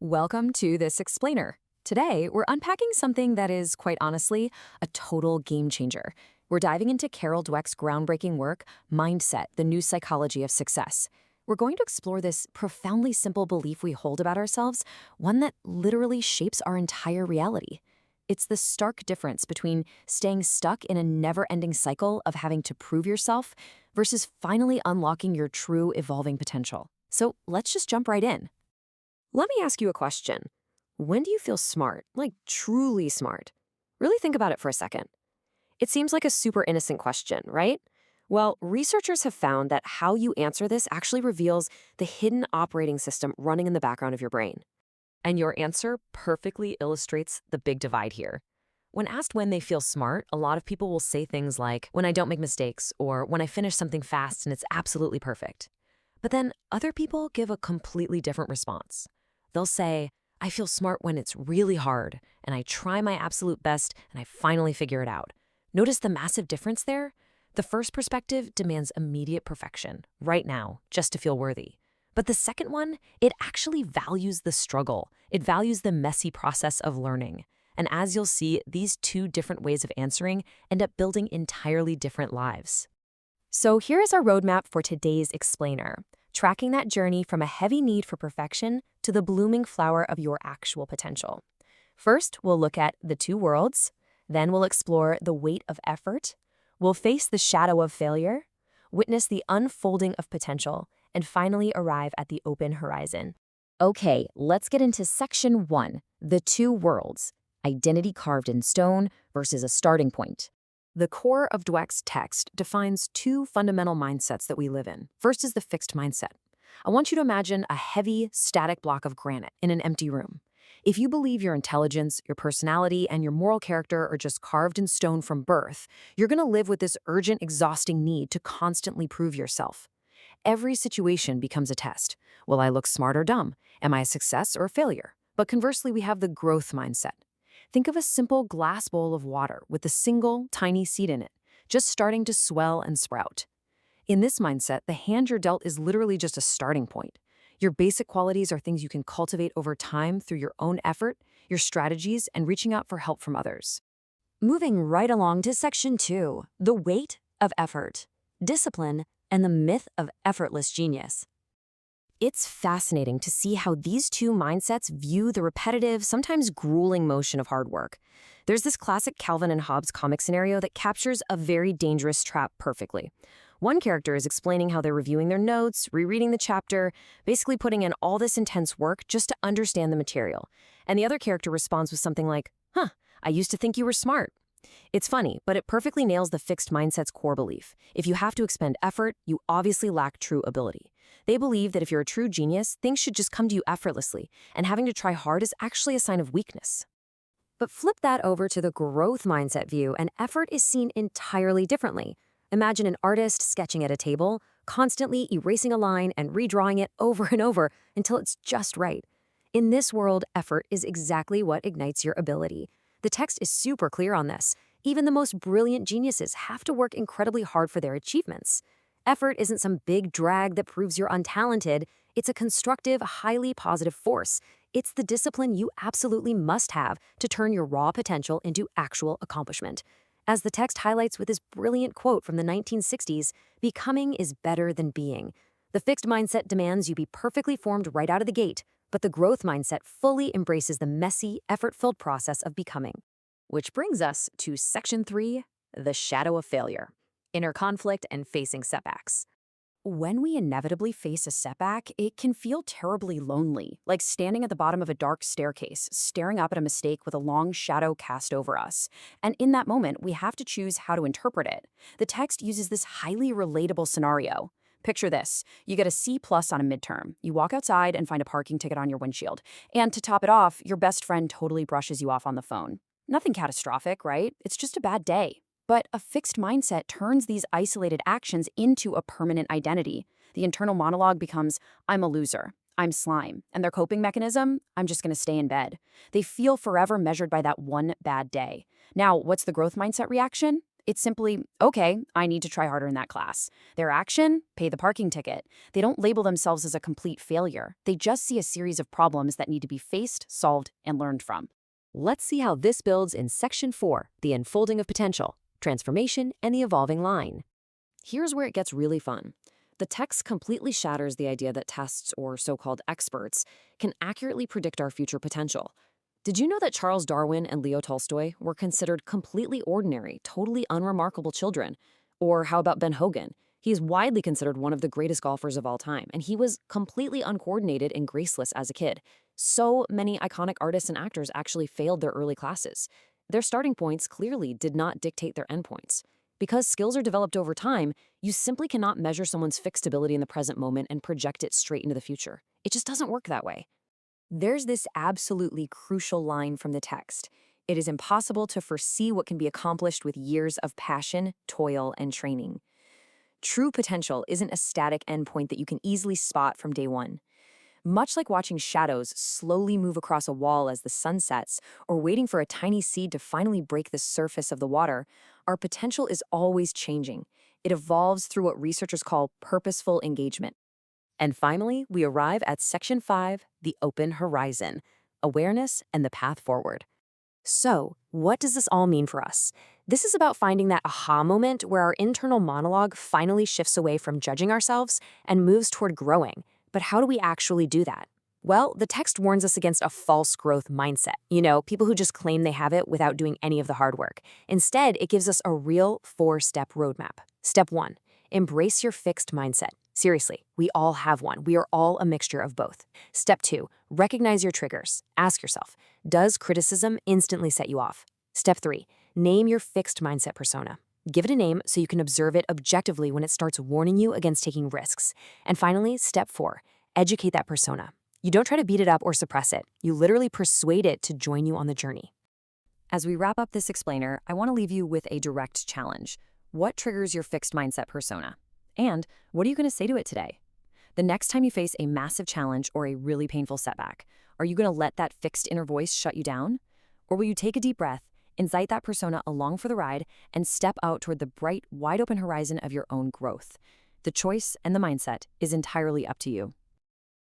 Welcome to This Explainer. Today, we're unpacking something that is, quite honestly, a total game changer. We're diving into Carol Dweck's groundbreaking work, Mindset, the New Psychology of Success. We're going to explore this profoundly simple belief we hold about ourselves, one that literally shapes our entire reality. It's the stark difference between staying stuck in a never-ending cycle of having to prove yourself versus finally unlocking your true evolving potential. So let's just jump right in. Let me ask you a question. When do you feel smart, like truly smart? Really think about it for a second. It seems like a super innocent question, right? Well, researchers have found that how you answer this actually reveals the hidden operating system running in the background of your brain. And your answer perfectly illustrates the big divide here. When asked when they feel smart, a lot of people will say things like, when I don't make mistakes, or when I finish something fast and it's absolutely perfect. But then other people give a completely different response. They'll say, I feel smart when it's really hard, and I try my absolute best, and I finally figure it out. Notice the massive difference there? The first perspective demands immediate perfection, right now, just to feel worthy. But the second one, it actually values the struggle. It values the messy process of learning. And as you'll see, these two different ways of answering end up building entirely different lives. So here is our roadmap for today's explainer, tracking that journey from a heavy need for perfection to the blooming flower of your actual potential. First, we'll look at the two worlds. Then we'll explore the weight of effort. We'll face the shadow of failure, witness the unfolding of potential, and finally arrive at the open horizon. Okay, let's get into section 1, the two worlds, identity carved in stone versus a starting point. The core of Dweck's text defines two fundamental mindsets that we live in. First is the fixed mindset. I want you to imagine a heavy, static block of granite in an empty room. If you believe your intelligence, your personality, and your moral character are just carved in stone from birth, you're going to live with this urgent, exhausting need to constantly prove yourself. Every situation becomes a test. Will I look smart or dumb? Am I a success or a failure? But conversely, we have the growth mindset. Think of a simple glass bowl of water with a single, tiny seed in it, just starting to swell and sprout. In this mindset, the hand you're dealt is literally just a starting point. Your basic qualities are things you can cultivate over time through your own effort, your strategies, and reaching out for help from others. Moving right along to section 2, the weight of effort, discipline, and the myth of effortless genius. It's fascinating to see how these two mindsets view the repetitive, sometimes grueling motion of hard work. There's this classic Calvin and Hobbes comic scenario that captures a very dangerous trap perfectly. One character is explaining how they're reviewing their notes, rereading the chapter, basically putting in all this intense work just to understand the material. And the other character responds with something like, I used to think you were smart. It's funny, but it perfectly nails the fixed mindset's core belief. If you have to expend effort, you obviously lack true ability. They believe that if you're a true genius, things should just come to you effortlessly, and having to try hard is actually a sign of weakness. But flip that over to the growth mindset view, and effort is seen entirely differently. Imagine an artist sketching at a table, constantly erasing a line and redrawing it over and over until it's just right. In this world, effort is exactly what ignites your ability. The text is super clear on this. Even the most brilliant geniuses have to work incredibly hard for their achievements. Effort isn't some big drag that proves you're untalented. It's a constructive, highly positive force. It's the discipline you absolutely must have to turn your raw potential into actual accomplishment. As the text highlights with this brilliant quote from the 1960s, becoming is better than being. The fixed mindset demands you be perfectly formed right out of the gate, but the growth mindset fully embraces the messy, effort-filled process of becoming. Which brings us to section 3, the shadow of failure, inner conflict and facing setbacks. When we inevitably face a setback, it can feel terribly lonely, like standing at the bottom of a dark staircase, staring up at a mistake with a long shadow cast over us. And in that moment, we have to choose how to interpret it. The text uses this highly relatable scenario. Picture this. You get a C+ on a midterm. You walk outside and find a parking ticket on your windshield. And to top it off, your best friend totally brushes you off on the phone. Nothing catastrophic, right? It's just a bad day. But a fixed mindset turns these isolated actions into a permanent identity. The internal monologue becomes, I'm a loser, I'm slime, and their coping mechanism, I'm just going to stay in bed. They feel forever measured by that one bad day. Now, what's the growth mindset reaction? It's simply, okay, I need to try harder in that class. Their action, pay the parking ticket. They don't label themselves as a complete failure. They just see a series of problems that need to be faced, solved, and learned from. Let's see how this builds in Section 4, the unfolding of potential, transformation, and the evolving line. Here's where it gets really fun. The text completely shatters the idea that tests, or so-called experts, can accurately predict our future potential. Did you know that Charles Darwin and Leo Tolstoy were considered completely ordinary, totally unremarkable children? Or how about Ben Hogan? He is widely considered one of the greatest golfers of all time, and he was completely uncoordinated and graceless as a kid. So many iconic artists and actors actually failed their early classes. Their starting points clearly did not dictate their endpoints. Because skills are developed over time, you simply cannot measure someone's fixed ability in the present moment and project it straight into the future. It just doesn't work that way. There's this absolutely crucial line from the text. It is impossible to foresee what can be accomplished with years of passion, toil, and training. True potential isn't a static endpoint that you can easily spot from day one. Much like watching shadows slowly move across a wall as the sun sets, or waiting for a tiny seed to finally break the surface of the water, our potential is always changing. It evolves through what researchers call purposeful engagement. And finally, we arrive at Section 5, the open horizon, awareness and the path forward. So, what does this all mean for us? This is about finding that aha moment where our internal monologue finally shifts away from judging ourselves and moves toward growing. But how do we actually do that? Well, the text warns us against a false growth mindset. People who just claim they have it without doing any of the hard work. Instead, it gives us a real 4-step roadmap. Step 1, embrace your fixed mindset. Seriously, we all have one. We are all a mixture of both. Step 2, recognize your triggers. Ask yourself, does criticism instantly set you off? Step 3, name your fixed mindset persona. Give it a name so you can observe it objectively when it starts warning you against taking risks. And finally, step 4, educate that persona. You don't try to beat it up or suppress it. You literally persuade it to join you on the journey. As we wrap up this explainer, I want to leave you with a direct challenge. What triggers your fixed mindset persona? And what are you going to say to it today? The next time you face a massive challenge or a really painful setback, are you going to let that fixed inner voice shut you down? Or will you take a deep breath, invite that persona along for the ride, and step out toward the bright, wide-open horizon of your own growth? The choice and the mindset is entirely up to you.